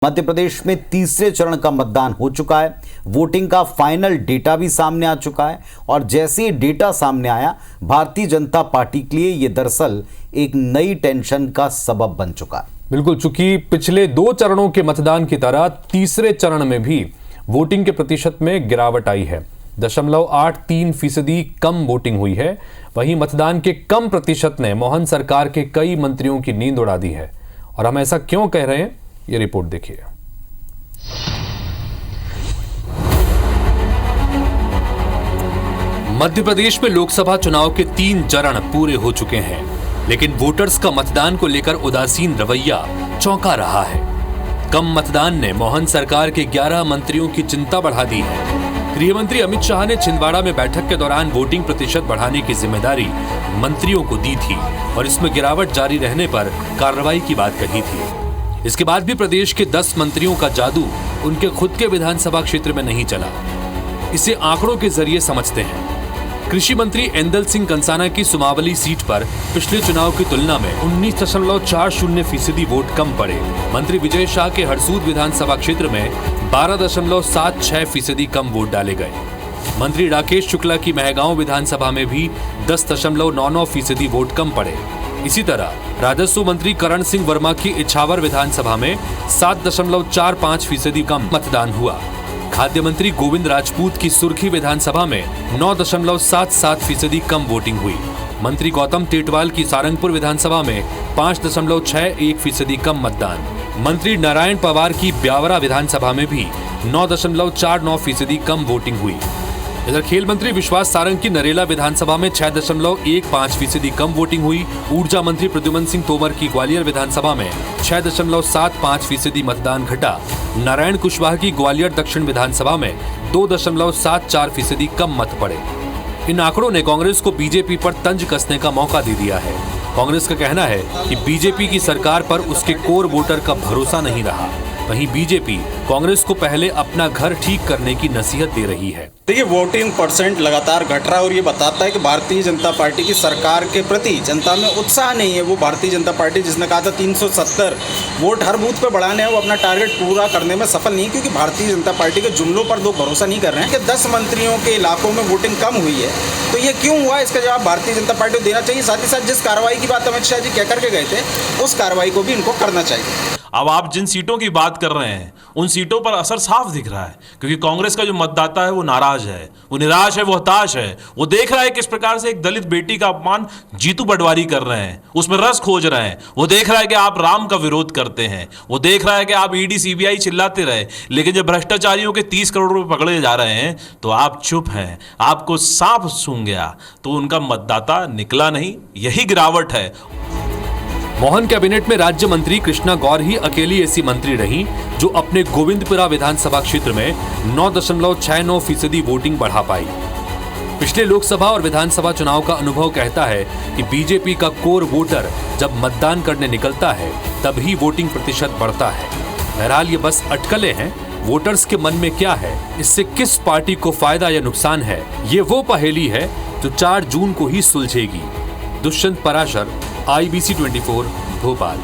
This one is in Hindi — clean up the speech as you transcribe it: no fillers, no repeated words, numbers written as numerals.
मध्य प्रदेश में तीसरे चरण का मतदान हो चुका है। वोटिंग का फाइनल डेटा भी सामने आ चुका है और जैसे ही डेटा सामने आया, भारतीय जनता पार्टी के लिए यह दरअसल एक नई टेंशन का सबब बन चुका है। बिल्कुल, चूंकि पिछले 2 चरणों के मतदान की तरह तीसरे चरण में भी वोटिंग के प्रतिशत में गिरावट आई है। 0.83% कम वोटिंग हुई है। वहीं मतदान के कम प्रतिशत ने मोहन सरकार के कई मंत्रियों की नींद उड़ा दी है। और हम ऐसा क्यों कह रहे हैं, ये रिपोर्ट देखिए। मध्य प्रदेश में लोकसभा चुनाव के 3 चरण पूरे हो चुके हैं, लेकिन वोटर्स का मतदान को लेकर उदासीन रवैया चौंका रहा है। कम मतदान ने मोहन सरकार के 11 मंत्रियों की चिंता बढ़ा दी है। गृह मंत्री अमित शाह ने छिंदवाड़ा में बैठक के दौरान वोटिंग प्रतिशत बढ़ाने की जिम्मेदारी मंत्रियों को दी थी और इसमें गिरावट जारी रहने पर कार्रवाई की बात कही थी। इसके बाद भी प्रदेश के 10 मंत्रियों का जादू उनके खुद के विधानसभा क्षेत्र में नहीं चला। इसे आंकड़ों के जरिए समझते हैं। कृषि मंत्री एंदल सिंह कंसाना की सुमावली सीट पर पिछले चुनाव की तुलना में 19.40% वोट कम पड़े। मंत्री विजय शाह के हरसूद विधानसभा क्षेत्र में 12.76% कम वोट डाले गए। मंत्री राकेश शुक्ला की महगांव विधानसभा में भी 10.99% वोट कम पड़े। इसी तरह राजस्व मंत्री करण सिंह वर्मा की इछावर विधानसभा में 7.45% कम मतदान हुआ। खाद्य मंत्री गोविंद राजपूत की सुर्खी विधानसभा में 9.77% कम वोटिंग हुई। मंत्री गौतम टेटवाल की सारंगपुर विधानसभा में 5.61% कम मतदान। मंत्री नारायण पवार की ब्यावरा विधानसभा में भी 9.49% कम वोटिंग हुई। इधर खेल मंत्री विश्वास सारंग की नरेला विधानसभा में 6.15% कम वोटिंग हुई। ऊर्जा मंत्री प्रद्युमन सिंह तोमर की ग्वालियर विधानसभा में 6.75% मतदान घटा। नारायण कुशवाहा की ग्वालियर दक्षिण विधानसभा में 2.74% कम मत पड़े। इन आंकड़ों ने कांग्रेस को बीजेपी पर तंज कसने का मौका दे दिया है। कांग्रेस का कहना है कि बीजेपी की सरकार पर उसके कोर वोटर का भरोसा नहीं रहा। वहीं बीजेपी कांग्रेस को पहले अपना घर ठीक करने की नसीहत दे रही है। देखिए, वोटिंग परसेंट लगातार घट रहा है और ये बताता है कि भारतीय जनता पार्टी की सरकार के प्रति जनता में उत्साह नहीं है। वो भारतीय जनता पार्टी जिसने कहा था 370 वोट हर बूथ पे बढ़ाने हैं, वो अपना टारगेट पूरा करने में सफल नहीं, क्योंकि भारतीय जनता पार्टी के जुमलों पर लोग भरोसा नहीं कर रहे हैं कि 10 मंत्रियों के इलाकों में वोटिंग कम हुई है। तो ये क्यों हुआ, इसका जवाब भारतीय जनता पार्टी को देना चाहिए। साथ ही साथ जिस कार्रवाई की बात अमित शाह जी कह करके गए थे, उस कार्रवाई को भी इनको करना चाहिए। अब आप जिन सीटों की बात कर रहे हैं, उन सीटों पर असर साफ दिख रहा है, क्योंकि कांग्रेस का जो मतदाता है वो नाराज है, वो निराश है, वो हताश है। वो देख रहा है किस प्रकार से एक दलित बेटी का अपमान जीतू पटवारी कर रहे हैं, उसमें रस खोज रहे हैं। वो देख रहा है कि आप राम का विरोध करते हैं। वो देख रहा है कि आप ईडी सीबीआई चिल्लाते रहे, लेकिन जब भ्रष्टाचारियों के 30 करोड़ रुपए पकड़े जा रहे हैं तो आप चुप हैं। आपको सांप सूंघ गया, तो उनका मतदाता निकला नहीं। यही गिरावट है। मोहन कैबिनेट में राज्य मंत्री कृष्णा गौर ही अकेली ऐसी मंत्री रही जो अपने गोविंदपुरा विधानसभा क्षेत्र में 9.69% वोटिंग बढ़ा पाई। पिछले लोकसभा और विधानसभा चुनाव का अनुभव कहता है कि बीजेपी का कोर वोटर जब मतदान करने निकलता है तभी वोटिंग प्रतिशत बढ़ता है। बहरहाल ये बस अटकलें हैं। वोटर्स के मन में क्या है, इससे किस पार्टी को फायदा या नुकसान है, ये वो पहेली है जो 4 जून को ही सुलझेगी। दुष्यंत पराशर, IBC 24, भोपाल।